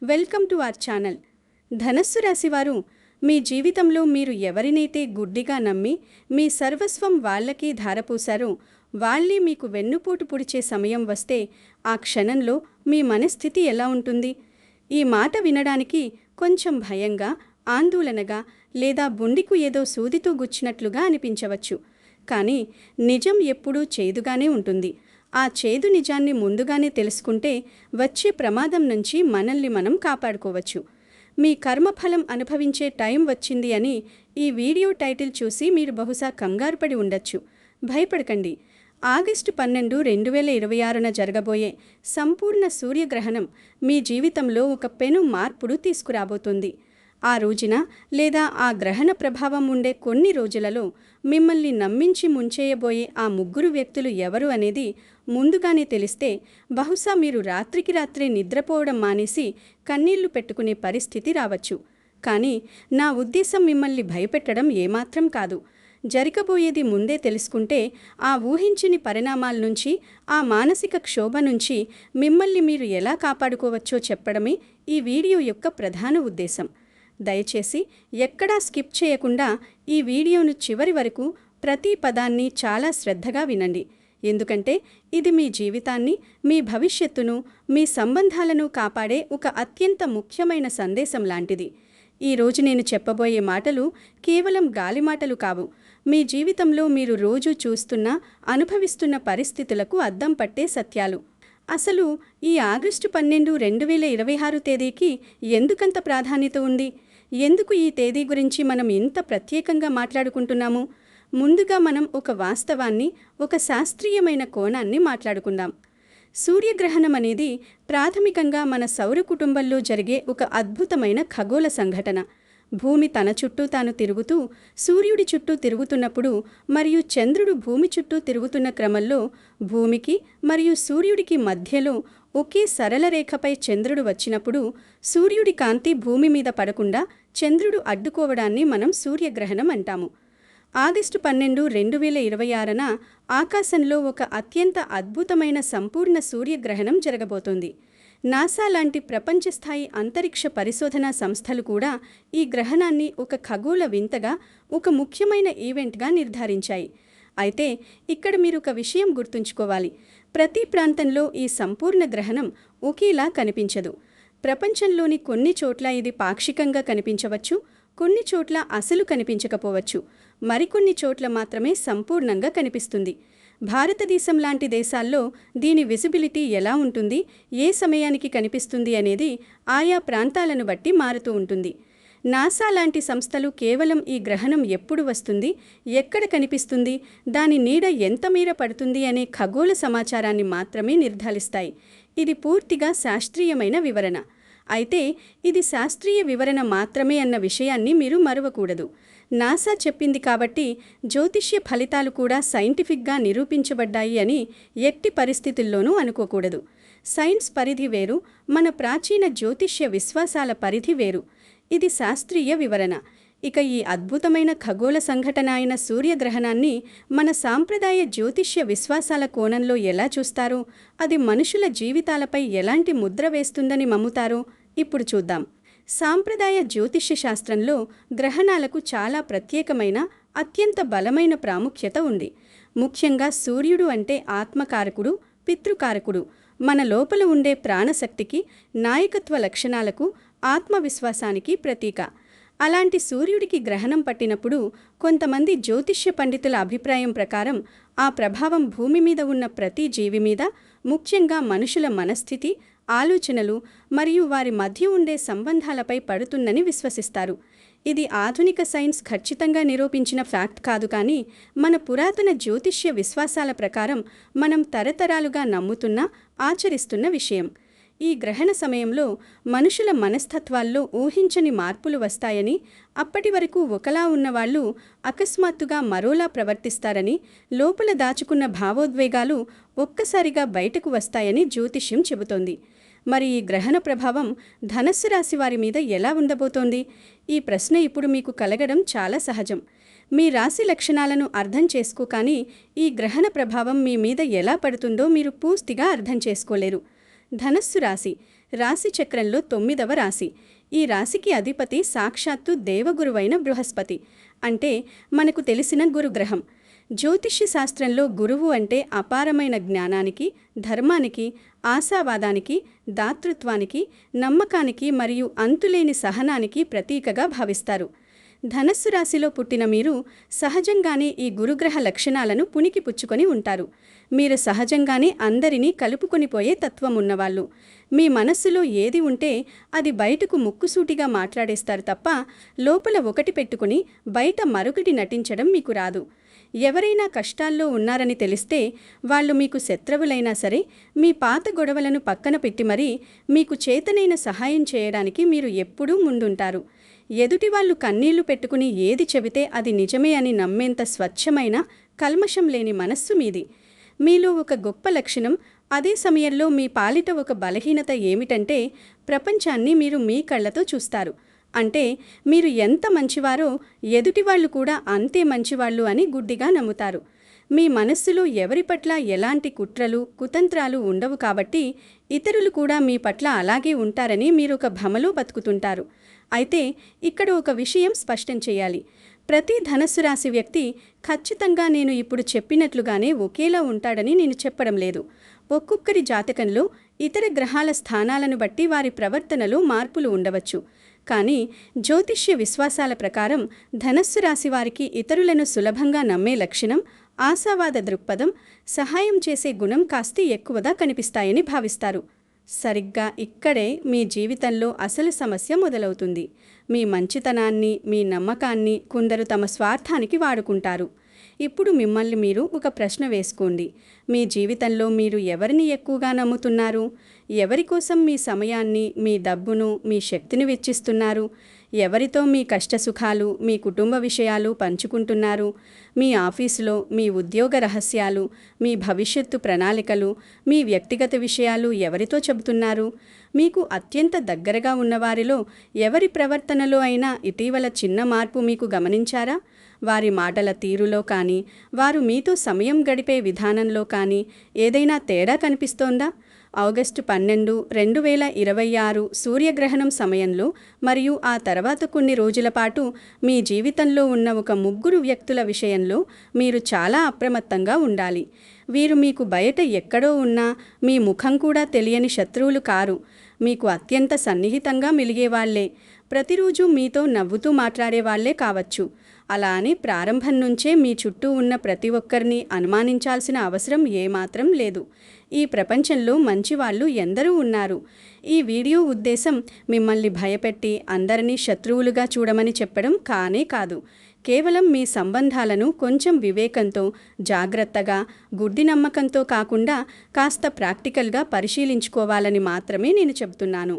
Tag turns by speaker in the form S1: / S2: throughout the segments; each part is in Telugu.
S1: Welcome to our channel. ధనస్సు రాశివారు, మీ జీవితంలో మీరు ఎవరినైతే గుడ్డిగా నమ్మి మీ సర్వస్వం వాళ్ళకి ధారపోశారో వాళ్ళే మీకు వెన్నుపోటు పొడిచే సమయం వస్తే ఆ క్షణంలో మీ మనస్థితి ఎలా ఉంటుంది? ఈ మాట వినడానికి కొంచెం భయంగా, ఆందోళనగా లేదా బుండికు ఏదో సూదితో గుచ్చినట్లుగా అనిపించవచ్చు. కానీ నిజం ఎప్పుడూ చేదుగానే ఉంటుంది. ఆ చేదు నిజాన్ని ముందుగానే తెలుసుకుంటే వచ్చే ప్రమాదం నుంచి మనల్ని మనం కాపాడుకోవచ్చు. మీ కర్మఫలం అనుభవించే టైం వచ్చింది అని ఈ వీడియో టైటిల్ చూసి మీరు బహుశా కంగారుపడి ఉండొచ్చు. భయపడకండి. ఆగస్టు 12, 2026న జరగబోయే సంపూర్ణ సూర్యగ్రహణం మీ జీవితంలో ఒక పెను మార్పును తీసుకురాబోతుంది. ఆ రోజున లేదా ఆ గ్రహణ ప్రభావం ఉండే కొన్ని రోజులలో మిమ్మల్ని నమ్మించి ముంచేయబోయే ఆ ముగ్గురు వ్యక్తులు ఎవరు అనేది ముందుగానే తెలిస్తే బహుశా మీరు రాత్రికి రాత్రే నిద్రపోవడం మానేసి కన్నీళ్లు పెట్టుకునే పరిస్థితి రావచ్చు. కానీ నా ఉద్దేశం మిమ్మల్ని భయపెట్టడం ఏమాత్రం కాదు. జరగబోయేది ముందే తెలుసుకుంటే ఆ ఊహించని పరిణామాల నుంచి, ఆ మానసిక క్షోభ నుంచి మిమ్మల్ని మీరు ఎలా కాపాడుకోవచ్చో చెప్పడమే ఈ వీడియో యొక్క ప్రధాన ఉద్దేశం. దయచేసి ఎక్కడా స్కిప్ చేయకుండా ఈ వీడియోను చివరి వరకు ప్రతి పదాన్ని చాలా శ్రద్ధగా వినండి. ఎందుకంటే ఇది మీ జీవితాన్ని, మీ భవిష్యత్తును, మీ సంబంధాలను కాపాడే ఒక అత్యంత ముఖ్యమైన సందేశం లాంటిది. ఈరోజు నేను చెప్పబోయే మాటలు కేవలం గాలి మాటలు కావు. మీ జీవితంలో మీరు రోజూ చూస్తున్న, అనుభవిస్తున్న పరిస్థితులకు అద్దం పట్టే సత్యాలు. అసలు ఈ ఆగస్టు 12, 2026 తేదీకి ఎందుకంత ప్రాధాన్యత ఉంది? ఎందుకు ఈ తేదీ గురించి మనం ఇంత ప్రత్యేకంగా మాట్లాడుకుంటున్నాము? ముందుగా మనం ఒక వాస్తవాన్ని, ఒక శాస్త్రీయమైన కోణాన్ని మాట్లాడుకుందాం. సూర్యగ్రహణం అనేది ప్రాథమికంగా మన సౌర కుటుంబంలో జరిగే ఒక అద్భుతమైన ఖగోళ సంఘటన. భూమి తన చుట్టూ తాను తిరుగుతూ సూర్యుడి చుట్టూ తిరుగుతున్నప్పుడు మరియు చంద్రుడు భూమి చుట్టూ తిరుగుతున్న క్రమంలో భూమికి మరియు సూర్యుడికి మధ్యలో ఒకే సరళ రేఖపై చంద్రుడు వచ్చినప్పుడు సూర్యుడి కాంతి భూమి మీద పడకుండా చంద్రుడు అడ్డుకోవడాన్ని మనం సూర్యగ్రహణం అంటాము. ఆగస్టు 12, 2026న ఆకాశంలో ఒక అత్యంత అద్భుతమైన సంపూర్ణ సూర్యగ్రహణం జరగబోతోంది. నాసా లాంటి ప్రపంచస్థాయి అంతరిక్ష పరిశోధనా సంస్థలు కూడా ఈ గ్రహణాన్ని ఒక ఖగోళ వింతగా, ఒక ముఖ్యమైన ఈవెంట్గా నిర్ధారించాయి. అయితే ఇక్కడ మీరు ఒక విషయం గుర్తుంచుకోవాలి. ప్రతి ప్రాంతంలో ఈ సంపూర్ణ గ్రహణం ఒకేలా కనిపించదు. ప్రపంచంలోని కొన్ని చోట్ల ఇది పాక్షికంగా కనిపించవచ్చు, కొన్ని చోట్ల అసలు కనిపించకపోవచ్చు, మరికొన్ని చోట్ల మాత్రమే సంపూర్ణంగా కనిపిస్తుంది. భారతదేశం లాంటి దేశాల్లో దీని విజిబిలిటీ ఎలా ఉంటుంది, ఏ సమయానికి కనిపిస్తుంది అనేది ఆయా ప్రాంతాలను బట్టి మారుతూ ఉంటుంది. నాసా లాంటి సంస్థలు కేవలం ఈ గ్రహణం ఎప్పుడు వస్తుంది, ఎక్కడ కనిపిస్తుంది, దాని నీడ ఎంత మేర పడుతుంది అనే ఖగోళ సమాచారాన్ని మాత్రమే నిర్ధారిస్తాయి. ఇది పూర్తిగా శాస్త్రీయమైన వివరణ. అయితే ఇది శాస్త్రీయ వివరణ మాత్రమే అన్న విషయాన్ని మీరు మరవకూడదు. నాసా చెప్పింది కాబట్టి జ్యోతిష్య ఫలితాలు కూడా సైంటిఫిక్గా నిరూపించబడ్డాయి అని ఎట్టి పరిస్థితుల్లోనూ అనుకోకూడదు. సైన్స్ పరిధి వేరు, మన ప్రాచీన జ్యోతిష్య విశ్వాసాల పరిధి వేరు. ఇది శాస్త్రీయ వివరణ. ఇక ఈ అద్భుతమైన ఖగోళ సంఘటన అయిన సూర్యగ్రహణాన్ని మన సాంప్రదాయ జ్యోతిష్య విశ్వాసాల కోణంలో ఎలా చూస్తారో, అది మనుషుల జీవితాలపై ఎలాంటి ముద్ర వేస్తుందని నమ్ముతారో ఇప్పుడు చూద్దాం. సాంప్రదాయ జ్యోతిష్య శాస్త్రంలో గ్రహణాలకు చాలా ప్రత్యేకమైన, అత్యంత బలమైన ప్రాముఖ్యత ఉంది. ముఖ్యంగా సూర్యుడు అంటే ఆత్మకారకుడు, పితృకారకుడు, మన లోపల ఉండే ప్రాణశక్తికి, నాయకత్వ లక్షణాలకు, ఆత్మవిశ్వాసానికి ప్రతీక. అలాంటి సూర్యుడికి గ్రహణం పట్టినప్పుడు కొంతమంది జ్యోతిష్య పండితుల అభిప్రాయం ప్రకారం ఆ ప్రభావం భూమి మీద ఉన్న ప్రతి జీవి మీద, ముఖ్యంగా మనుషుల మనస్థితి, ఆలోచనలు మరియు వారి మధ్య ఉండే సంబంధాలపై పడుతుందని విశ్వసిస్తారు. ఇది ఆధునిక సైన్స్ ఖచ్చితంగా నిరూపించిన ఫ్యాక్ట్ కాదు, కానీ మన పురాతన జ్యోతిష్య విశ్వాసాల ప్రకారం మనం తరతరాలుగా నమ్ముతున్న, ఆచరిస్తున్న విషయం. ఈ గ్రహణ సమయంలో మనుషుల మనస్తత్వాల్లో ఊహించని మార్పులు వస్తాయని, అప్పటి వరకు ఒకలా ఉన్నవాళ్లు అకస్మాత్తుగా మరోలా ప్రవర్తిస్తారని, లోపల దాచుకున్న భావోద్వేగాలు ఒక్కసారిగా బయటకు వస్తాయని జ్యోతిష్యం చెబుతోంది. మరి ఈ గ్రహణ ప్రభావం ధనస్సు రాశి వారి మీద ఎలా ఉండబోతోంది? ఈ ప్రశ్న ఇప్పుడు మీకు కలగడం చాలా సహజం. మీ రాశి లక్షణాలను అర్థం చేసుకోకాని ఈ గ్రహణ ప్రభావం మీ మీద ఎలా పడుతుందో మీరు పూర్తిగా అర్థం చేసుకోలేరు. ధనస్సు రాశి రాశి చక్రంలో 9వ రాశి. ఈ రాశికి అధిపతి సాక్షాత్తు దేవగురువైన బృహస్పతి, అంటే మనకు తెలిసిన గురుగ్రహం. జ్యోతిష్య శాస్త్రంలో గురువు అంటే అపారమైన జ్ఞానానికి, ధర్మానికి, ఆశావాదానికి, దాతృత్వానికి, నమ్మకానికి మరియు అంతులేని సహనానికి ప్రతీకగా భావిస్తారు. ధనస్సు రాశిలో పుట్టిన మీరు సహజంగానే ఈ గురుగ్రహ లక్షణాలను పుణికిపుచ్చుకొని ఉంటారు. మీరు సహజంగానే అందరినీ కలుపుకొనిపోయే తత్వం ఉన్నవాళ్ళు. మీ మనస్సులో ఏది ఉంటే అది బయటకు ముక్కుసూటిగా మాట్లాడేస్తారు తప్ప లోపల ఒకటి పెట్టుకుని బయట మరొకటి నటించడం మీకు రాదు. ఎవరైనా కష్టాల్లో ఉన్నారని తెలిస్తే వాళ్ళు మీకు శత్రువులైనా సరే మీ పాత గొడవలను పక్కన పెట్టి మరీ మీకు చేతనైన సహాయం చేయడానికి మీరు ఎప్పుడూ ముందుంటారు. ఎదుటివాళ్లు కన్నీళ్లు పెట్టుకుని ఏది చెబితే అది నిజమే అని నమ్మేంత స్వచ్ఛమైన, కల్మషం లేని మనస్సు మీది. మీలో ఒక గొప్ప లక్షణం, అదే సమయంలో మీ పాలిట ఒక బలహీనత ఏమిటంటే ప్రపంచాన్ని మీరు మీ కళ్ళతో చూస్తారు. అంటే మీరు ఎంత మంచివారో ఎదుటివాళ్లు కూడా అంతే మంచివాళ్ళు అని గుడ్డిగా నమ్ముతారు. మీ మనస్సులో ఎవరి పట్ల ఎలాంటి కుట్రలు, కుతంత్రాలు ఉండవు కాబట్టి ఇతరులు కూడా మీ పట్ల అలాగే ఉంటారని మీరొక భ్రమలో బతుకుతుంటారు. అయితే ఇక్కడ ఒక విషయం స్పష్టం చేయాలి. ప్రతి ధనస్సు రాశి వ్యక్తి ఖచ్చితంగా నేను ఇప్పుడు చెప్పినట్లుగానే ఒకేలా ఉంటాడని నేను చెప్పడం లేదు. ఒక్కొక్కరి జాతకంలో ఇతర గ్రహాల స్థానాలను బట్టి వారి ప్రవర్తనలో మార్పులు ఉండవచ్చు. కానీ జ్యోతిష్య విశ్వాసాల ప్రకారం ధనస్సు రాశి వారికి ఇతరులను సులభంగా నమ్మే లక్షణం, ఆశావాద దృక్పథం, సహాయం చేసే గుణం కాస్త ఎక్కువగా కనిపిస్తాయని భావిస్తారు. సరిగ్గా ఇక్కడే మీ జీవితంలో అసలు సమస్య మొదలవుతుంది. మీ మంచితనాన్ని, మీ నమ్మకాన్ని కొందరు తమ స్వార్థానికి వాడుకుంటారు. ఇప్పుడు మిమ్మల్ని మీరు ఒక ప్రశ్న వేసుకోండి. మీ జీవితంలో మీరు ఎవరిని ఎక్కువగా నమ్ముతున్నారు? ఎవరి కోసం మీ సమయాన్ని, మీ డబ్బును, మీ శక్తిని వెచ్చిస్తున్నారు? ఎవరితో మీ కష్టసుఖాలు, మీ కుటుంబ విషయాలు పంచుకుంటున్నారు? మీ ఆఫీసులో మీ ఉద్యోగ రహస్యాలు, మీ భవిష్యత్తు ప్రణాళికలు, మీ వ్యక్తిగత విషయాలు ఎవరితో చెబుతున్నారు? మీకు అత్యంత దగ్గరగా ఉన్నవారిలో ఎవరి ప్రవర్తనలో అయినా ఇటీవల చిన్న మార్పు మీకు గమనించారా? వారి మాటల తీరులో కానీ, వారు మీతో సమయం గడిపే విధానంలో కానీ ఏదైనా తేడా కనిపిస్తోందా? ఆగస్టు 12, 2026 సూర్యగ్రహణం సమయంలో మరియు ఆ తర్వాత కొన్ని రోజుల పాటు మీ జీవితంలో ఉన్న ఒక 3 వ్యక్తుల విషయంలో మీరు చాలా అప్రమత్తంగా ఉండాలి. వీరు మీకు బయట ఎక్కడో ఉన్నా మీ ముఖం కూడా తెలియని శత్రువులు కారు. మీకు అత్యంత సన్నిహితంగా మెలిగేవాళ్లే. ప్రతిరోజు మీతో నవ్వుతూ మాట్లాడేవాళ్లే కావచ్చు. అలా అని ప్రారంభం నుంచే మీ చుట్టూ ఉన్న ప్రతి ఒక్కరిని అనుమానించాల్సిన అవసరం ఏమాత్రం లేదు. ఈ ప్రపంచంలో మంచివాళ్ళు ఎందరూ ఉన్నారు. ఈ వీడియో ఉద్దేశం మిమ్మల్ని భయపెట్టి అందరినీ శత్రువులుగా చూడమని చెప్పడం కానే కాదు. కేవలం మీ సంబంధాలను కొంచెం వివేకంతో, జాగ్రత్తగా, గుడ్డి నమ్మకంతో కాకుండా కాస్త ప్రాక్టికల్గా పరిశీలించుకోవాలని మాత్రమే నేను చెబుతున్నాను.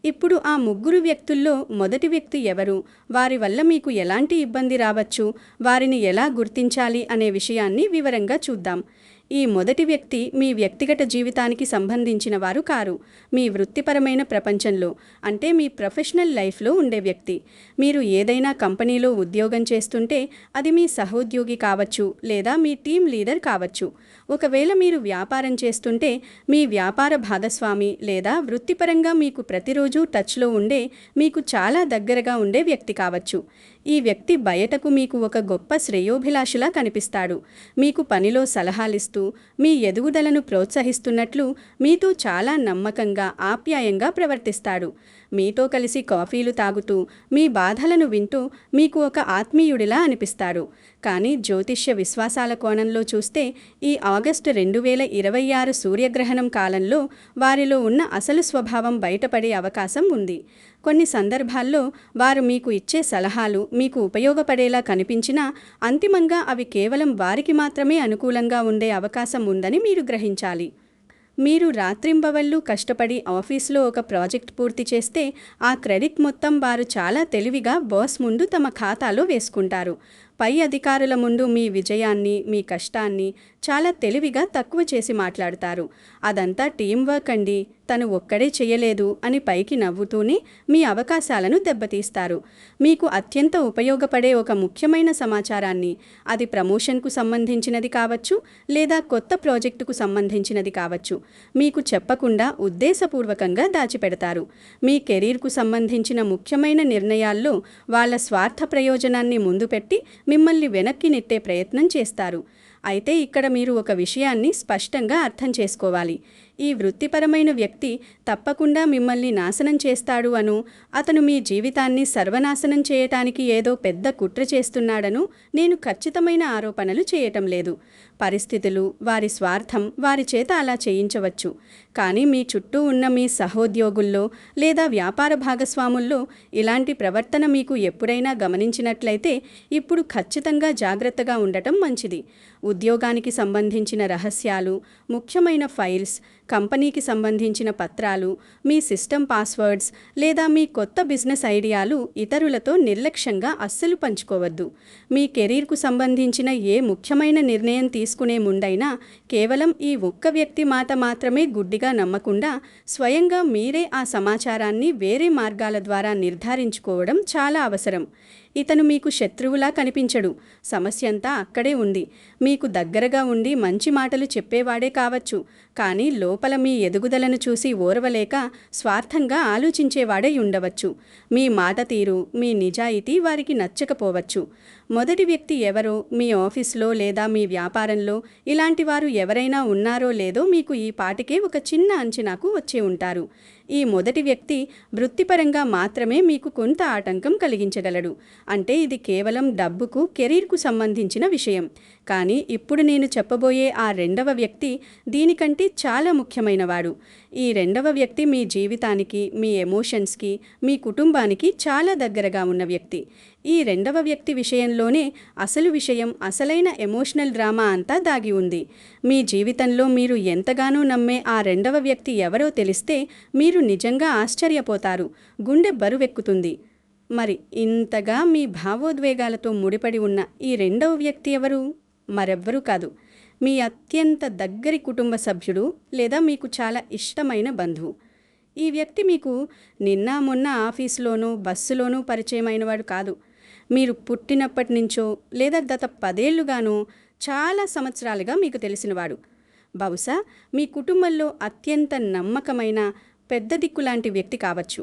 S1: ఇప్పుడు ఆ 3 వ్యక్తుల్లో మొదటి వ్యక్తి ఎవరు? వారి వల్ల మీకు ఎలాంటి ఇబ్బంది రావచ్చు? వారిని ఎలా గుర్తించాలి అనే విషయాన్ని వివరంగా చూద్దాం. ఈ మొదటి వ్యక్తి మీ వ్యక్తిగత జీవితానికి సంబంధించిన వారు కారు. మీ వృత్తిపరమైన ప్రపంచంలో, అంటే మీ ప్రొఫెషనల్ లైఫ్లో ఉండే వ్యక్తి. మీరు ఏదైనా కంపెనీలో ఉద్యోగం చేస్తుంటే అది మీ సహోద్యోగి కావచ్చు, లేదా మీ టీం లీడర్ కావచ్చు. ఒకవేళ మీరు వ్యాపారం చేస్తుంటే మీ వ్యాపార భాగస్వామి, లేదా వృత్తిపరంగా మీకు ప్రతిరోజు టచ్లో ఉండే, మీకు చాలా దగ్గరగా ఉండే వ్యక్తి కావచ్చు. ఈ వ్యక్తి బయటకు మీకు ఒక గొప్ప శ్రేయోభిలాషిలా కనిపిస్తాడు. మీకు పనిలో సలహాలిస్తూ, మీ ఎదుగుదలను ప్రోత్సహిస్తున్నట్లు మీతో చాలా నమ్మకంగా, ఆప్యాయంగా ప్రవర్తిస్తాడు. మీతో కలిసి కాఫీలు తాగుతూ, మీ బాధలను వింటూ మీకు ఒక ఆత్మీయుడిలా అనిపిస్తాడు. కానీ జ్యోతిష్య విశ్వాసాల కోణంలో చూస్తే ఈ ఆగస్టు 2026 సూర్యగ్రహణం కాలంలో వారిలో ఉన్న అసలు స్వభావం బయటపడే అవకాశం ఉంది. కొన్ని సందర్భాల్లో వారు మీకు ఇచ్చే సలహాలు మీకు ఉపయోగపడేలా కనిపించినా అంతిమంగా అవి కేవలం వారికి మాత్రమే అనుకూలంగా ఉండే అవకాశం ఉందని మీరు గ్రహించాలి. మీరు రాత్రింబవళ్ళు కష్టపడి ఆఫీస్లో ఒక ప్రాజెక్ట్ పూర్తి చేస్తే ఆ క్రెడిట్ మొత్తం వారు చాలా తెలివిగా బాస్ ముందు తమ ఖాతాలో వేసుకుంటారు. పై అధికారుల ముందు మీ విజయాన్ని, మీ కష్టాన్ని చాలా తెలివిగా తక్కువ చేసి మాట్లాడతారు. అదంతా టీం వర్క్ అండి, తను ఒక్కడే చేయలేదు అని పైకి నవ్వుతూనే మీ అవకాశాలను దెబ్బతీస్తారు. మీకు అత్యంత ఉపయోగపడే ఒక ముఖ్యమైన సమాచారాన్ని, అది ప్రమోషన్కు సంబంధించినది కావచ్చు లేదా కొత్త ప్రాజెక్టుకు సంబంధించినది కావచ్చు, మీకు చెప్పకుండా ఉద్దేశపూర్వకంగా దాచిపెడతారు. మీ కెరీర్కు సంబంధించిన ముఖ్యమైన నిర్ణయాల్లో వాళ్ళ స్వార్థ ప్రయోజనాన్ని ముందు పెట్టి మిమ్మల్ని వెనక్కి నెట్టే ప్రయత్నం చేస్తారు. అయితే ఇక్కడ మీరు ఒక విషయాన్ని స్పష్టంగా అర్థం చేసుకోవాలి. ఈ వృత్తిపరమైన వ్యక్తి తప్పకుండా మిమ్మల్ని నాశనం చేస్తాడు అను, అతను మీ జీవితాన్ని సర్వనాశనం చేయటానికి ఏదో పెద్ద కుట్ర చేస్తున్నాడను నేను ఖచ్చితమైన ఆరోపణలు చేయటం లేదు. పరిస్థితులు, వారి స్వార్థం వారి చేత అలా చేయించవచ్చు. కానీ మీ చుట్టూ ఉన్న మీ సహోద్యోగుల్లో లేదా వ్యాపార భాగస్వాముల్లో ఇలాంటి ప్రవర్తన మీకు ఎప్పుడైనా గమనించినట్లయితే ఇప్పుడు ఖచ్చితంగా జాగ్రత్తగా ఉండటం మంచిది. ఉద్యోగానికి సంబంధించిన రహస్యాలు, ముఖ్యమైన ఫైల్స్, కంపెనీకి సంబంధించిన పత్రాలు, మీ సిస్టమ్ పాస్వర్డ్స్ లేదా మీ కొత్త బిజినెస్ ఐడియాలు ఇతరులతో నిర్లక్ష్యంగా అస్సలు పంచుకోవద్దు. మీ కెరీర్కు సంబంధించిన ఏ ముఖ్యమైన నిర్ణయం తీసుకునే ముందైనా కేవలం ఈ ఒక్క వ్యక్తి మాట మాత్రమే గుడ్డిగా నమ్మకుండా స్వయంగా మీరే ఆ సమాచారాన్ని వేరే మార్గాల ద్వారా నిర్ధారించుకోవడం చాలా అవసరం. ఇతను మీకు శత్రువులా కనిపించడు, సమస్య అంతా అక్కడే ఉంది. మీకు దగ్గరగా ఉండి మంచి మాటలు చెప్పేవాడే కావచ్చు, కానీ లోపల మీ ఎదుగుదలను చూసి ఓర్వలేక స్వార్థంగా ఆలోచించేవాడే ఉండవచ్చు. మీ మాట తీరు, మీ నిజాయితీ వారికి నచ్చకపోవచ్చు. మొదటి వ్యక్తి ఎవరో, మీ ఆఫీస్లో లేదా మీ వ్యాపారంలో ఇలాంటి వారు ఎవరైనా ఉన్నారో లేదో మీకు ఈ పాటికే ఒక చిన్న అంచనాకు వచ్చే ఉంటారు. ఈ మొదటి వ్యక్తి వృత్తిపరంగా మాత్రమే మీకు కొంత ఆటంకం కలిగించగలడు. అంటే ఇది కేవలం డబ్బుకు, కెరీర్కు సంబంధించిన విషయం. కానీ ఇప్పుడు నేను చెప్పబోయే ఆ రెండవ వ్యక్తి దీనికంటే చాలా ముఖ్యమైనవాడు. ఈ రెండవ వ్యక్తి మీ జీవితానికి, మీ ఎమోషన్స్కి, మీ కుటుంబానికి చాలా దగ్గరగా ఉన్న వ్యక్తి. ఈ రెండవ వ్యక్తి విషయంలోనే అసలు విషయం, అసలైన ఎమోషనల్ డ్రామా అంతా దాగి ఉంది. మీ జీవితంలో మీరు ఎంతగానో నమ్మే ఆ రెండవ వ్యక్తి ఎవరో తెలిస్తే మీరు నిజంగా ఆశ్చర్యపోతారు, గుండె బరువెక్కుతుంది. మరి ఇంతగా మీ భావోద్వేగాలతో ముడిపడి ఉన్న ఈ రెండవ వ్యక్తి ఎవరు? మరెవ్వరూ కాదు, మీ అత్యంత దగ్గరి కుటుంబ సభ్యుడు లేదా మీకు చాలా ఇష్టమైన బంధువు. ఈ వ్యక్తి మీకు నిన్న మొన్న ఆఫీసులోనూ బస్సులోనూ పరిచయమైనవాడు కాదు. మీరు పుట్టినప్పటి నుంచో లేదా గత 10 ఏళ్లుగానో చాలా సంవత్సరాలుగా మీకు తెలిసినవాడు. బహుశా మీ కుటుంబంలో అత్యంత నమ్మకమైన పెద్ద దిక్కులాంటి వ్యక్తి కావచ్చు.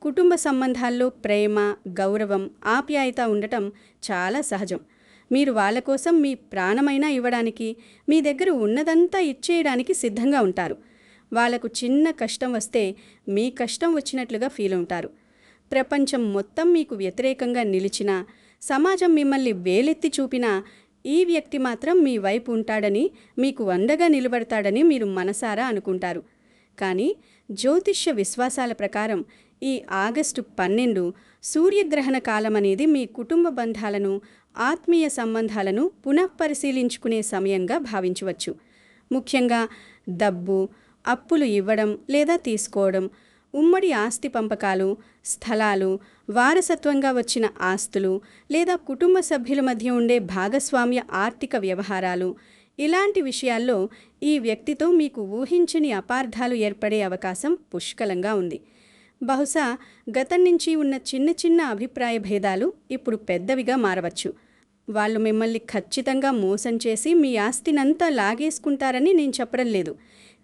S1: కుటుంబ సంబంధాల్లో ప్రేమ, గౌరవం, ఆప్యాయత ఉండటం చాలా సహజం. మీరు వాళ్ళ కోసం మీ ప్రాణమైనా ఇవ్వడానికి, మీ దగ్గర ఉన్నదంతా ఇచ్చేయడానికి సిద్ధంగా ఉంటారు. వాళ్లకు చిన్న కష్టం వస్తే మీ కష్టం వచ్చినట్లుగా ఫీల్ ఉంటారు. ప్రపంచం మొత్తం మీకు వ్యతిరేకంగా నిలిచినా, సమాజం మిమ్మల్ని వేలెత్తి చూపినా ఈ వ్యక్తి మాత్రం మీ వైపు ఉంటాడని, మీకు అండగా నిలబడతాడని మీరు మనసారా అనుకుంటారు. కానీ జ్యోతిష్య విశ్వాసాల ప్రకారం ఈ ఆగస్టు 12 సూర్యగ్రహణ కాలం అనేది మీ కుటుంబ బంధాలను, ఆత్మీయ సంబంధాలను పునఃపరిశీలించుకునే సమయంగా భావించవచ్చు. ముఖ్యంగా డబ్బు, అప్పులు ఇవ్వడం లేదా తీసుకోవడం, ఉమ్మడి ఆస్తి పంపకాలు, స్థలాలు, వారసత్వంగా వచ్చిన ఆస్తులు లేదా కుటుంబ సభ్యుల మధ్య ఉండే భాగస్వామ్య ఆర్థిక వ్యవహారాలు, ఇలాంటి విషయాల్లో ఈ వ్యక్తితో మీకు ఊహించని అపార్థాలు ఏర్పడే అవకాశం పుష్కలంగా ఉంది. బహుశా గతం నుంచి ఉన్న చిన్న చిన్న అభిప్రాయ భేదాలు ఇప్పుడు పెద్దవిగా మారవచ్చు. వాళ్ళు మిమ్మల్ని ఖచ్చితంగా మోసం చేసి మీ ఆస్తినంతా లాగేసుకుంటారని నేను చెప్పడం లేదు.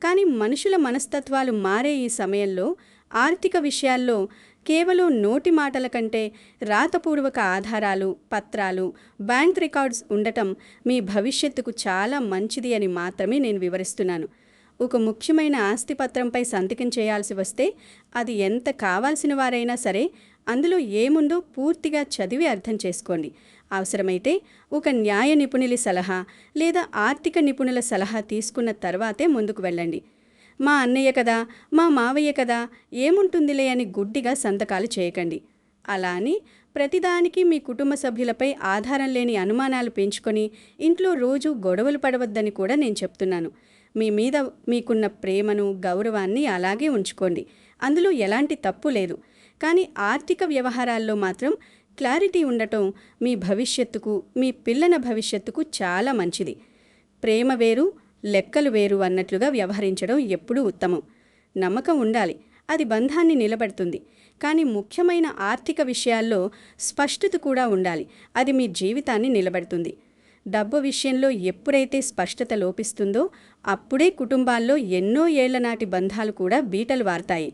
S1: కానీ మనుషుల మనస్తత్వాలు మారే ఈ సమయంలో ఆర్థిక విషయాల్లో కేవలం నోటి మాటల కంటే రాతపూర్వక ఆధారాలు, పత్రాలు, బ్యాంక్ రికార్డ్స్ ఉండటం మీ భవిష్యత్తుకు చాలా మంచిది అని మాత్రమే నేను వివరిస్తున్నాను. ఒక ముఖ్యమైన ఆస్తి పత్రంపై సంతకం చేయాల్సి వస్తే అది ఎంత కావాల్సిన వారైనా సరే అందులో ఏముందో పూర్తిగా చదివి అర్థం చేసుకోండి. అవసరమైతే ఒక న్యాయ నిపుణుల సలహా లేదా ఆర్థిక నిపుణుల సలహా తీసుకున్న తర్వాతే ముందుకు వెళ్ళండి. మా అన్నయ్య కదా, మా మావయ్య కదా, ఏముంటుందిలే అని గుడ్డిగా సంతకాలు చేయకండి. అలా అని ప్రతిదానికి మీ కుటుంబ సభ్యులపై ఆధారం లేని అనుమానాలు పెంచుకొని ఇంట్లో రోజు గొడవలు పడవద్దని కూడా నేను చెప్తున్నాను. మీ మీద మీకున్న ప్రేమను, గౌరవాన్ని అలాగే ఉంచుకోండి. అందులో ఎలాంటి తప్పు లేదు. కానీ ఆర్థిక వ్యవహారాల్లో మాత్రం క్లారిటీ ఉండటం మీ భవిష్యత్తుకు, మీ పిల్లల భవిష్యత్తుకు చాలా మంచిది. ప్రేమ వేరు, లెక్కలు వేరు అన్నట్లుగా వ్యవహరించడం ఎప్పుడూ ఉత్తమం. నమ్మకం ఉండాలి, అది బంధాన్ని నిలబెడుతుంది. కానీ ముఖ్యమైన ఆర్థిక విషయాల్లో స్పష్టత కూడా ఉండాలి, అది మీ జీవితాన్ని నిలబెడుతుంది. డబ్బు విషయంలో ఎప్పుడైతే స్పష్టత లోపిస్తుందో అప్పుడే కుటుంబాల్లో ఎన్నో ఏళ్ల నాటి బంధాలు కూడా బీటలు వారతాయి.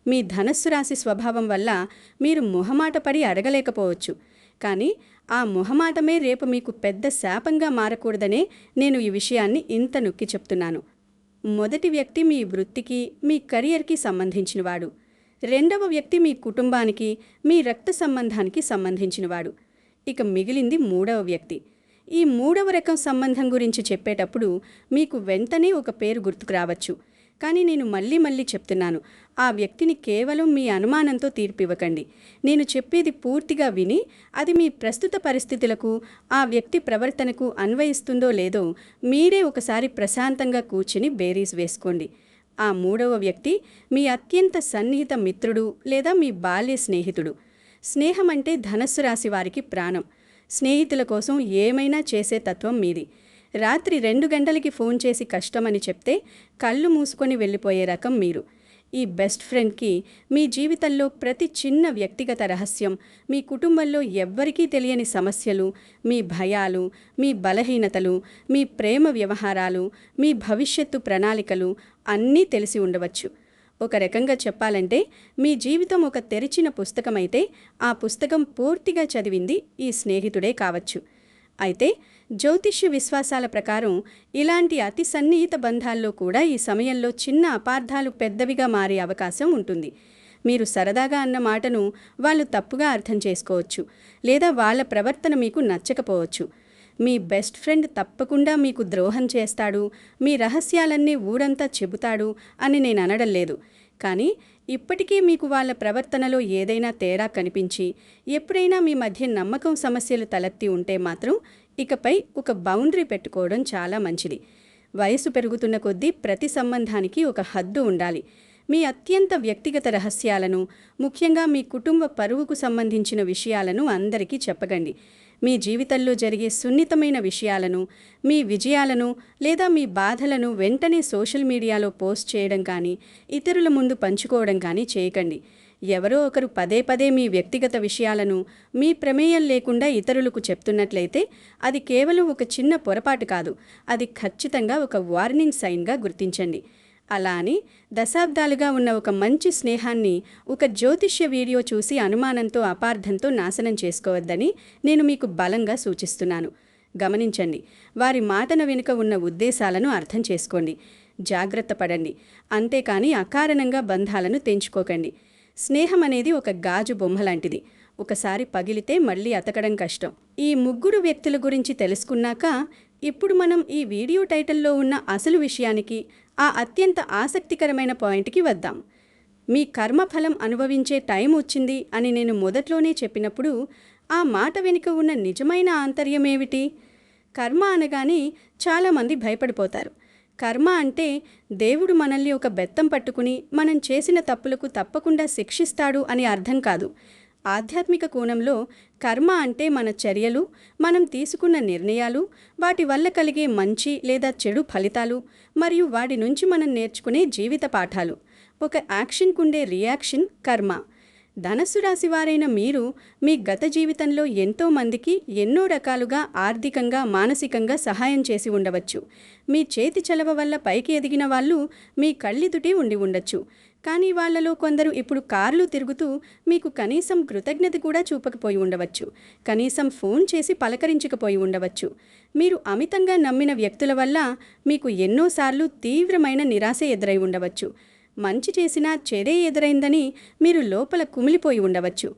S1: మీ ధనస్సు రాశి స్వభావం వల్ల మీరు మొహమాటపడి అడగలేకపోవచ్చు. కానీ ఆ మొహమాటమే రేపు మీకు పెద్ద శాపంగా మారకూడదనే నేను ఈ విషయాన్ని ఇంత నొక్కి చెప్తున్నాను. మొదటి వ్యక్తి మీ వృత్తికి, మీ కెరియర్కి సంబంధించినవాడు. రెండవ వ్యక్తి మీ కుటుంబానికి, మీ రక్త సంబంధానికి సంబంధించినవాడు. ఇక మిగిలింది మూడవ వ్యక్తి. ఈ మూడవ రకం సంబంధం గురించి చెప్పేటప్పుడు మీకు వెంటనే ఒక పేరు గుర్తుకు రావచ్చు. కానీ నేను మళ్ళీ చెప్తున్నాను, ఆ వ్యక్తిని కేవలం మీ అనుమానంతో తీర్పివ్వకండి. నేను చెప్పేది పూర్తిగా విని అది మీ ప్రస్తుత పరిస్థితులకు, ఆ వ్యక్తి ప్రవర్తనకు అన్వయిస్తుందో లేదో మీరే ఒకసారి ప్రశాంతంగా కూర్చుని బేరీస్ వేసుకోండి. ఆ మూడవ వ్యక్తి మీ అత్యంత సన్నిహిత మిత్రుడు లేదా మీ బాల్య స్నేహితుడు. స్నేహం అంటే ధనస్సు రాశి వారికి ప్రాణం. స్నేహితుల కోసం ఏమైనా చేసే తత్వం మీది. రాత్రి 2 గంటలకి ఫోన్ చేసి కష్టమని చెప్తే కళ్ళు మూసుకొని వెళ్ళిపోయే రకం మీరు. ఈ బెస్ట్ ఫ్రెండ్కి మీ జీవితంలో ప్రతి చిన్న వ్యక్తిగత రహస్యం, మీ కుటుంబంలో ఎవ్వరికీ తెలియని సమస్యలు, మీ భయాలు, మీ బలహీనతలు, మీ ప్రేమ వ్యవహారాలు, మీ భవిష్యత్తు ప్రణాళికలు అన్నీ తెలిసి ఉండవచ్చు. ఒక రకంగా చెప్పాలంటే మీ జీవితం ఒక తెరిచిన పుస్తకమైతే ఆ పుస్తకం పూర్తిగా చదివింది ఈ స్నేహితుడే కావచ్చు. అయితే జ్యోతిష్య విశ్వాసాల ప్రకారం ఇలాంటి అతి సన్నిహిత బంధాల్లో కూడా ఈ సమయంలో చిన్న అపార్థాలు పెద్దవిగా మారే అవకాశం ఉంటుంది. మీరు సరదాగా అన్న మాటను వాళ్ళు తప్పుగా అర్థం చేసుకోవచ్చు, లేదా వాళ్ళ ప్రవర్తన మీకు నచ్చకపోవచ్చు. మీ బెస్ట్ ఫ్రెండ్ తప్పకుండా మీకు ద్రోహం చేస్తాడు, మీ రహస్యాలన్నీ ఊరంతా చెబుతాడు అని నేను అనడం లేదు. కానీ ఇప్పటికీ మీకు వాళ్ళ ప్రవర్తనలో ఏదైనా తేడా కనిపించి ఎప్పుడైనా మీ మధ్య నమ్మకం సమస్యలు తలెత్తి ఉంటే మాత్రం ఇకపై ఒక బౌండరీ పెట్టుకోవడం చాలా మంచిది. వయసు పెరుగుతున్న కొద్దీ ప్రతి సంబంధానికి ఒక హద్దు ఉండాలి. మీ అత్యంత వ్యక్తిగత రహస్యాలను, ముఖ్యంగా మీ కుటుంబ పరువుకు సంబంధించిన విషయాలను అందరికీ చెప్పకండి. మీ జీవితంలో జరిగే సున్నితమైన విషయాలను, మీ విజయాలను లేదా మీ బాధలను వెంటనే సోషల్ మీడియాలో పోస్ట్ చేయడం కానీ, ఇతరుల ముందు పంచుకోవడం కానీ చేయకండి. ఎవరో ఒకరు పదే మీ వ్యక్తిగత విషయాలను మీ ప్రమేయం లేకుండా ఇతరులకు చెప్తున్నట్లయితే అది కేవలం ఒక చిన్న పొరపాటు కాదు, అది ఖచ్చితంగా ఒక వార్నింగ్ సైన్గా గుర్తించండి. అలా అని దశాబ్దాలుగా ఉన్న ఒక మంచి స్నేహాన్ని ఒక జ్యోతిష్య వీడియో చూసి అనుమానంతో, అపార్థంతో నాశనం చేసుకోవద్దని నేను మీకు బలంగా సూచిస్తున్నాను. గమనించండి, వారి మాటన వెనుక ఉన్న ఉద్దేశాలను అర్థం చేసుకోండి, జాగ్రత్త పడండి. అంతేకాని అకారణంగా బంధాలను తెంచుకోకండి. స్నేహం అనేది ఒక గాజు బొమ్మ లాంటిది. ఒకసారి పగిలితే మళ్ళీ అతకడం కష్టం. ఈ ముగ్గురు వ్యక్తుల గురించి తెలుసుకున్నాక ఇప్పుడు మనం ఈ వీడియో టైటిల్లో ఉన్న అసలు విషయానికి, ఆ అత్యంత ఆసక్తికరమైన పాయింట్కి వద్దాం. మీ కర్మఫలం అనుభవించే టైం వచ్చింది అని నేను మొదట్లోనే చెప్పినప్పుడు ఆ మాట వెనుక ఉన్న నిజమైన ఆంతర్యమేమిటి? కర్మ అనగానే చాలామంది భయపడిపోతారు. కర్మ అంటే దేవుడు మనల్ని ఒక బెత్తం పట్టుకుని మనం చేసిన తప్పులకు తప్పకుండా శిక్షిస్తాడు అని అర్థం కాదు. ఆధ్యాత్మిక కోణంలో కర్మ అంటే మన చర్యలు, మనం తీసుకున్న నిర్ణయాలు, వాటి వల్ల కలిగే మంచి లేదా చెడు ఫలితాలు, మరియు వాటి నుంచి మనం నేర్చుకునే జీవిత పాఠాలు. ఒక యాక్షన్కుండే రియాక్షన్ కర్మ. ధనస్సు రాశి వారైన మీరు మీ గత జీవితంలో ఎంతో మందికి ఎన్నో రకాలుగా ఆర్థికంగా, మానసికంగా సహాయం చేసి ఉండవచ్చు. మీ చేతి చలవ వల్ల పైకి ఎదిగిన వాళ్ళు మీ కళ్ళెదుటే ఉండి ఉండొచ్చు. కానీ వాళ్లలో కొందరు ఇప్పుడు కార్లు తిరుగుతూ మీకు కనీసం కృతజ్ఞత కూడా చూపకపోయి ఉండవచ్చు, కనీసం ఫోన్ చేసి పలకరించకపోయి ఉండవచ్చు. మీరు అమితంగా నమ్మిన వ్యక్తుల వల్ల మీకు ఎన్నోసార్లు తీవ్రమైన నిరాశ ఎదురై ఉండవచ్చు. మంచి చేసినా చెడే ఎదురైందని మీరు లోపల కుమిలిపోయి ఉండవచ్చు.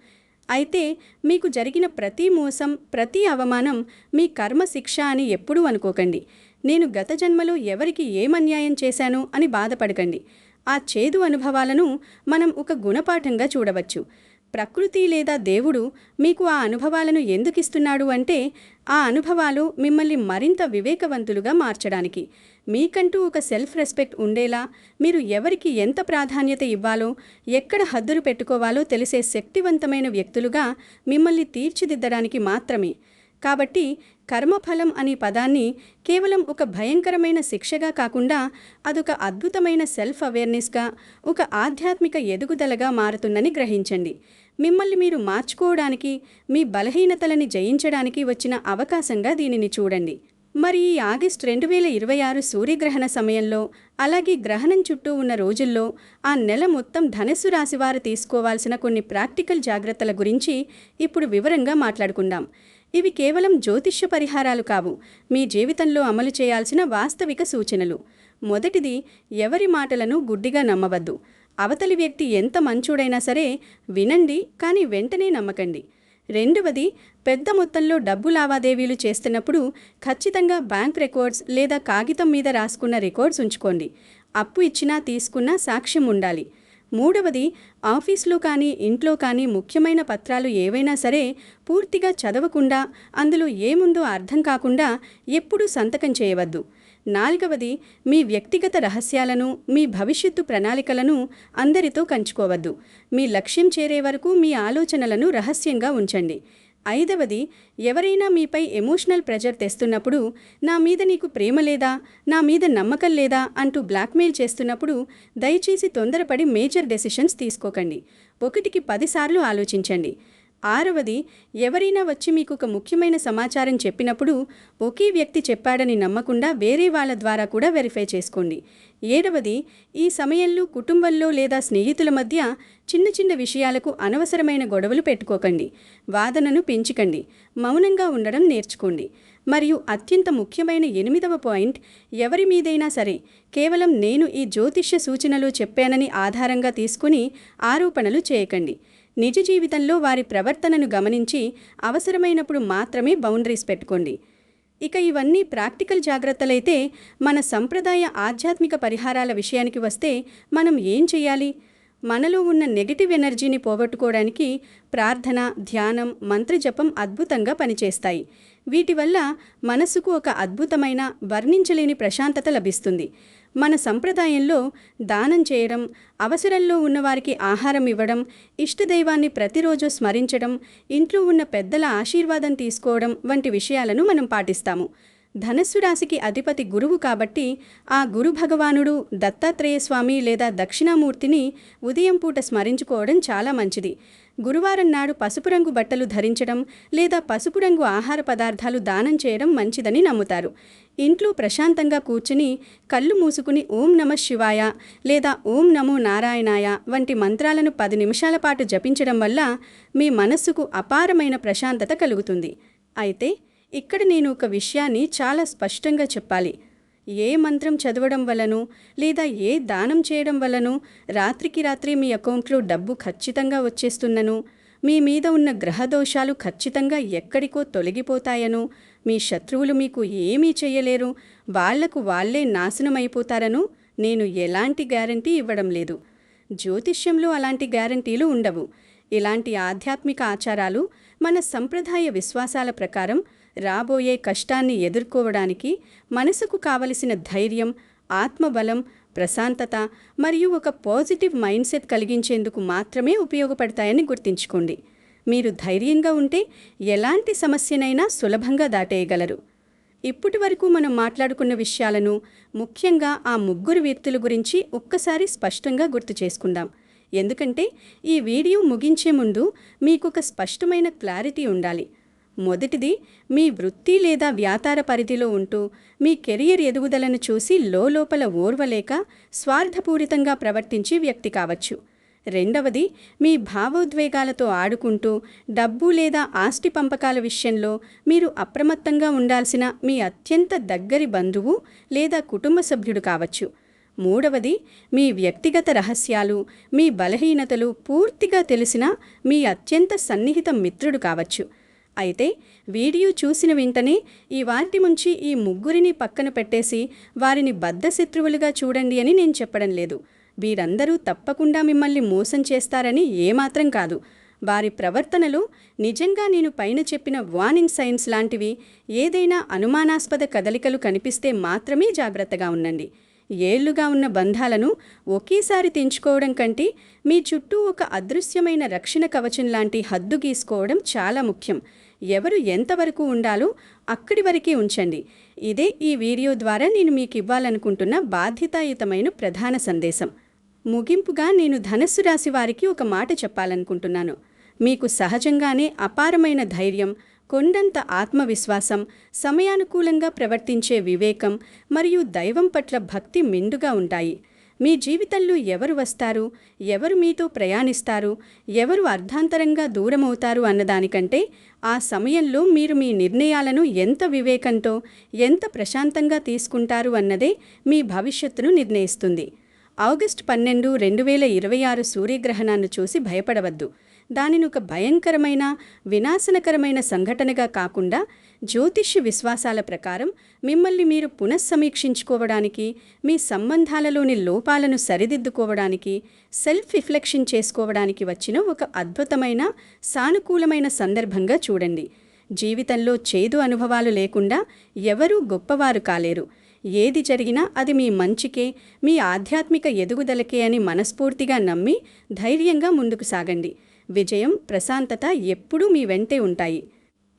S1: అయితే మీకు జరిగిన ప్రతి మోసం, ప్రతి అవమానం మీ కర్మ శిక్ష అని ఎప్పుడూ అనుకోకండి. నేను గత జన్మలో ఎవరికి ఏమన్యాయం చేశాను అని బాధపడకండి. ఆ చేదు అనుభవాలను మనం ఒక గుణపాఠంగా చూడవచ్చు. ప్రకృతి లేదా దేవుడు మీకు ఆ అనుభవాలను ఎందుకిస్తున్నాడు అంటే, ఆ అనుభవాలు మిమ్మల్ని మరింత వివేకవంతులుగా మార్చడానికి, మీకంటూ ఒక సెల్ఫ్ రెస్పెక్ట్ ఉండేలా, మీరు ఎవరికి ఎంత ప్రాధాన్యత ఇవ్వాలో, ఎక్కడ హద్దులు పెట్టుకోవాలో తెలిసే శక్తివంతమైన వ్యక్తులుగా మిమ్మల్ని తీర్చిదిద్దడానికి మాత్రమే. కాబట్టి కర్మఫలం అనే పదాన్ని కేవలం ఒక భయంకరమైన శిక్షగా కాకుండా అదొక అద్భుతమైన సెల్ఫ్ అవేర్నెస్గా, ఒక ఆధ్యాత్మిక ఎదుగుదలగా మారుతుందని గ్రహించండి. మిమ్మల్ని మీరు మార్చుకోవడానికి, మీ బలహీనతలని జయించడానికి వచ్చిన అవకాశంగా దీనిని చూడండి. మరి ఈ ఆగస్టు 2026 సూర్యగ్రహణ సమయంలో, అలాగే గ్రహణం చుట్టూ ఉన్న రోజుల్లో ఆ నెల మొత్తం ధనుస్సు రాశివారు తీసుకోవాల్సిన కొన్ని ప్రాక్టికల్ జాగ్రత్తల గురించి ఇప్పుడు వివరంగా మాట్లాడుకుందాం. ఇవి కేవలం జ్యోతిష్య పరిహారాలు కావు, మీ జీవితంలో అమలు చేయాల్సిన వాస్తవిక సూచనలు. మొదటిది, ఎవరి మాటలను గుడ్డిగా నమ్మవద్దు. అవతలి వ్యక్తి ఎంత మంచోడైనా సరే వినండి, కానీ వెంటనే నమ్మకండి. రెండవది, పెద్ద మొత్తంలో డబ్బు లావాదేవీలు చేస్తున్నప్పుడు ఖచ్చితంగా బ్యాంక్ రికార్డ్స్ లేదా కాగితం మీద రాసుకున్న రికార్డ్స్ ఉంచుకోండి. అప్పు ఇచ్చినా తీసుకున్నా సాక్ష్యం ఉండాలి. మూడవది, ఆఫీస్లో కానీ ఇంట్లో కానీ ముఖ్యమైన పత్రాలు ఏవైనా సరే పూర్తిగా చదవకుండా, అందులో ఏముందో అర్థం కాకుండా ఎప్పుడూ సంతకం చేయవద్దు. నాలుగవది, మీ వ్యక్తిగత రహస్యాలను, మీ భవిష్యత్తు ప్రణాళికలను అందరితో పంచుకోవద్దు. మీ లక్ష్యం చేరే వరకు మీ ఆలోచనలను రహస్యంగా ఉంచండి. ఐదవది, ఎవరైనా మీపై ఎమోషనల్ ప్రెజర్ తెస్తున్నప్పుడు, నా మీద నీకు ప్రేమ లేదా, నా మీద నమ్మకం లేదా అంటూ బ్లాక్మెయిల్ చేస్తున్నప్పుడు దయచేసి తొందరపడి మేజర్ డెసిషన్స్ తీసుకోకండి. 1కి 10 సార్లు ఆలోచించండి. ఆరవది, ఎవరైనా వచ్చి మీకు ఒక ముఖ్యమైన సమాచారం చెప్పినప్పుడు ఒకే వ్యక్తి చెప్పాడని నమ్మకుండా వేరే వాళ్ళ ద్వారా కూడా వెరిఫై చేసుకోండి. ఏడవది, ఈ సమయంలో కుటుంబంలో లేదా స్నేహితుల మధ్య చిన్న చిన్న విషయాలకు అనవసరమైన గొడవలు పెట్టుకోకండి. వాదనను పెంచకండి. మౌనంగా ఉండడం నేర్చుకోండి. మరియు అత్యంత ముఖ్యమైన 8వ పాయింట్, ఎవరి మీదైనా సరే కేవలం నేను ఈ జ్యోతిష్య సూచనలు చెప్పానని ఆధారంగా తీసుకుని ఆరోపణలు చేయకండి. నిజ జీవితంలో వారి ప్రవర్తనను గమనించి అవసరమైనప్పుడు మాత్రమే బౌండరీస్ పెట్టుకోండి. ఇక ఇవన్నీ ప్రాక్టికల్ జాగ్రత్తలైతే, మన సంప్రదాయ ఆధ్యాత్మిక పరిహారాల విషయానికి వస్తే మనం ఏం చేయాలి? మనలో ఉన్న నెగటివ్ ఎనర్జీని పోగొట్టుకోవడానికి ప్రార్థన, ధ్యానం, మంత్రజపం అద్భుతంగా పనిచేస్తాయి. వీటి వల్ల మనసుకు ఒక అద్భుతమైన, వర్ణించలేని ప్రశాంతత లభిస్తుంది. మన సంప్రదాయంలో దానం చేయడం, అవసరంలో ఉన్నవారికి ఆహారం ఇవ్వడం, ఇష్టదైవాన్ని ప్రతిరోజు స్మరించడం, ఇంట్లో ఉన్న పెద్దల ఆశీర్వాదం తీసుకోవడం వంటి విషయాలను మనం పాటిస్తాము. ధనస్సు రాశికి అధిపతి గురువు కాబట్టి ఆ గురు భగవానుడు, దత్తాత్రేయ స్వామి లేదా దక్షిణామూర్తిని ఉదయం పూట స్మరించుకోవడం చాలా మంచిది. గురువారం నాడు పసుపు రంగు బట్టలు ధరించడం లేదా పసుపు రంగు ఆహార పదార్థాలు దానం చేయడం మంచిదని నమ్ముతారు. ఇంట్లో ప్రశాంతంగా కూర్చుని కళ్ళు మూసుకుని ఓం నమః శివాయ లేదా ఓం నమో నారాయణాయ వంటి మంత్రాలను 10 నిమిషాల పాటు జపించడం వల్ల మీ మనస్సుకు అపారమైన ప్రశాంతత కలుగుతుంది. అయితే ఇక్కడ నేను ఒక విషయాన్ని చాలా స్పష్టంగా చెప్పాలి. ఏ మంత్రం చదవడం వలనో లేదా ఏ దానం చేయడం వలనో రాత్రికి రాత్రి మీ అకౌంట్లో డబ్బు ఖచ్చితంగా వచ్చేస్తున్నను, మీ మీద ఉన్న గ్రహదోషాలు ఖచ్చితంగా ఎక్కడికో తొలగిపోతాయనో, మీ శత్రువులు మీకు ఏమీ చేయలేరు, వాళ్లకు వాళ్లే నాశనమైపోతారనో నేను ఎలాంటి గ్యారంటీ ఇవ్వడం లేదు. జ్యోతిష్యంలో అలాంటి గ్యారంటీలు ఉండవు. ఇలాంటి ఆధ్యాత్మిక ఆచారాలు మన సంప్రదాయ విశ్వాసాల ప్రకారం రాబోయే కష్టాన్ని ఎదుర్కోవడానికి మనసుకు కావలసిన ధైర్యం, ఆత్మబలం, ప్రశాంతత మరియు ఒక పాజిటివ్ మైండ్ సెట్ కలిగించేందుకు మాత్రమే ఉపయోగపడతాయని గుర్తుంచుకోండి. మీరు ధైర్యంగా ఉంటే ఎలాంటి సమస్యనైనా సులభంగా దాటేయగలరు. ఇప్పటి వరకు మనం మాట్లాడుకున్న విషయాలను, ముఖ్యంగా ఆ 3 వ్యక్తుల గురించి ఒక్కసారి స్పష్టంగా గుర్తు చేసుకుందాం. ఎందుకంటే ఈ వీడియో ముగించే ముందు మీకొక స్పష్టమైన క్లారిటీ ఉండాలి. మొదటిది, మీ వృత్తి లేదా వ్యాపార పరిధిలో ఉంటూ మీ కెరియర్ ఎదుగుదలను చూసి లోపల ఓర్వలేక స్వార్థపూరితంగా ప్రవర్తించే వ్యక్తి కావచ్చు. రెండవది, మీ భావోద్వేగాలతో ఆడుకుంటూ డబ్బు లేదా ఆస్తి పంపకాల విషయంలో మీరు అప్రమత్తంగా ఉండాల్సిన మీ అత్యంత దగ్గరి బంధువు లేదా కుటుంబ సభ్యుడు కావచ్చు. మూడవది, మీ వ్యక్తిగత రహస్యాలు, మీ బలహీనతలు పూర్తిగా తెలిసిన మీ అత్యంత సన్నిహిత మిత్రుడు కావచ్చు. అయితే వీడియో చూసిన వెంటనే ఈ వాటి నుంచి ఈ 3 పక్కన పెట్టేసి వారిని బద్ధశత్రువులుగా చూడండి అని నేను చెప్పడం లేదు. వీరందరూ తప్పకుండా మిమ్మల్ని మోసం చేస్తారని ఏమాత్రం కాదు. వారి ప్రవర్తనలో నిజంగా నేను పైన చెప్పిన వార్నింగ్ సైన్స్ లాంటివి ఏదైనా అనుమానాస్పద కదలికలు కనిపిస్తే మాత్రమే జాగ్రత్తగా ఉండండి. ఏళ్లుగా ఉన్న బంధాలను ఒకేసారి తెంచుకోవడం కంటే మీ చుట్టూ ఒక అదృశ్యమైన రక్షణ కవచం లాంటి హద్దు గీసుకోవడం చాలా ముఖ్యం. ఎవరు ఎంతవరకు ఉండాలో అక్కడి వరకే ఉంచండి. ఇదే ఈ వీడియో ద్వారా నేను మీకు ఇవ్వాలనుకుంటున్న బాధ్యతాయుతమైన ప్రధాన సందేశం. ముగింపుగా నేను ధనస్సు రాశి వారికి ఒక మాట చెప్పాలనుకుంటున్నాను. మీకు సహజంగానే అపారమైన ధైర్యం, కొండంత ఆత్మవిశ్వాసం, సమయానుకూలంగా ప్రవర్తించే వివేకం మరియు దైవం పట్ల భక్తి మెండుగా ఉంటాయి. మీ జీవితంలో ఎవరు వస్తారు, ఎవరు మీతో ప్రయాణిస్తారు, ఎవరు అర్ధాంతరంగా దూరమవుతారు అన్నదానికంటే ఆ సమయంలో మీరు మీ నిర్ణయాలను ఎంత వివేకంతో, ఎంత ప్రశాంతంగా తీసుకుంటారు అన్నదే మీ భవిష్యత్తును నిర్ణయిస్తుంది. ఆగస్టు 12, 2026 సూర్యగ్రహణాన్ని చూసి భయపడవద్దు. దానిని ఒక భయంకరమైన, వినాశనకరమైన సంఘటనగా కాకుండా జ్యోతిష్య విశ్వాసాల ప్రకారం మిమ్మల్ని మీరు పునఃసమీక్షించుకోవడానికి, మీ సంబంధాలలోని లోపాలను సరిదిద్దుకోవడానికి, సెల్ఫ్ రిఫ్లెక్షన్ చేసుకోవడానికి వచ్చిన ఒక అద్భుతమైన, సానుకూలమైన సందర్భంగా చూడండి. జీవితంలో చేదు అనుభవాలు లేకుండా ఎవరూ గొప్పవారు కాలేరు. ఏది జరిగినా అది మీ మంచికే, మీ ఆధ్యాత్మిక ఎదుగుదలకే అని మనస్ఫూర్తిగా నమ్మి ధైర్యంగా ముందుకు సాగండి. విజయం, ప్రశాంతత ఎప్పుడూ మీ వెంటే ఉంటాయి.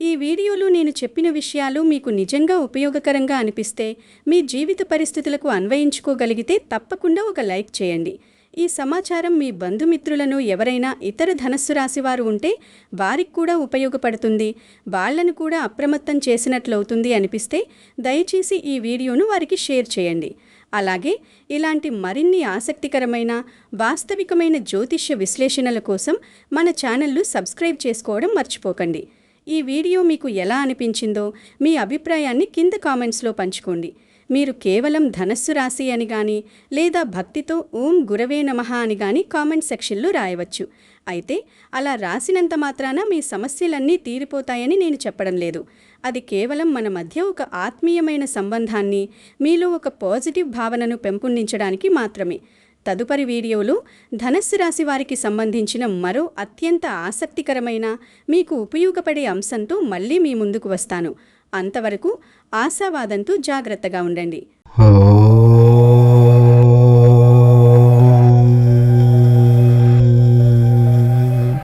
S1: ఈ వీడియోలో నేను చెప్పిన విషయాలు మీకు నిజంగా ఉపయోగకరంగా అనిపిస్తే, మీ జీవిత పరిస్థితులకు అన్వయించుకోగలిగితే తప్పకుండా ఒక లైక్ చేయండి. ఈ సమాచారం మీ బంధుమిత్రులను, ఎవరైనా ఇతర ధనస్సు రాశివారు ఉంటే వారికి కూడా ఉపయోగపడుతుంది, వాళ్లను కూడా అప్రమత్తం చేసినట్లవుతుంది అనిపిస్తే దయచేసి ఈ వీడియోను వారికి షేర్ చేయండి. అలాగే ఇలాంటి మరిన్ని ఆసక్తికరమైన, వాస్తవికమైన జ్యోతిష్య విశ్లేషణల కోసం మన ఛానల్ను సబ్స్క్రైబ్ చేసుకోవడం మర్చిపోకండి. ఈ వీడియో మీకు ఎలా అనిపించిందో మీ అభిప్రాయాన్ని కింద కామెంట్స్లో పంచుకోండి. మీరు కేవలం ధనస్సు రాశి అని గాని లేదా భక్తితో ఓం గురవే నమః అని గాని కామెంట్ సెక్షన్లో రాయవచ్చు. అయితే అలా రాసినంత మాత్రాన మీ సమస్యలన్నీ తీరిపోతాయని నేను చెప్పడం లేదు. అది కేవలం మన మధ్య ఒక ఆత్మీయమైన సంబంధాన్ని, మీలో ఒక పాజిటివ్ భావనను పెంపొందించడానికి మాత్రమే. తదుపరి వీడియోలో ధనస్సు రాశి వారికి సంబంధించిన మరో అత్యంత ఆసక్తికరమైన, మీకు ఉపయోగపడే అంశంతో మళ్ళీ మీ ముందుకు వస్తాను. అంతవరకు ఆశావాదంతో జాగ్రత్తగా ఉండండి.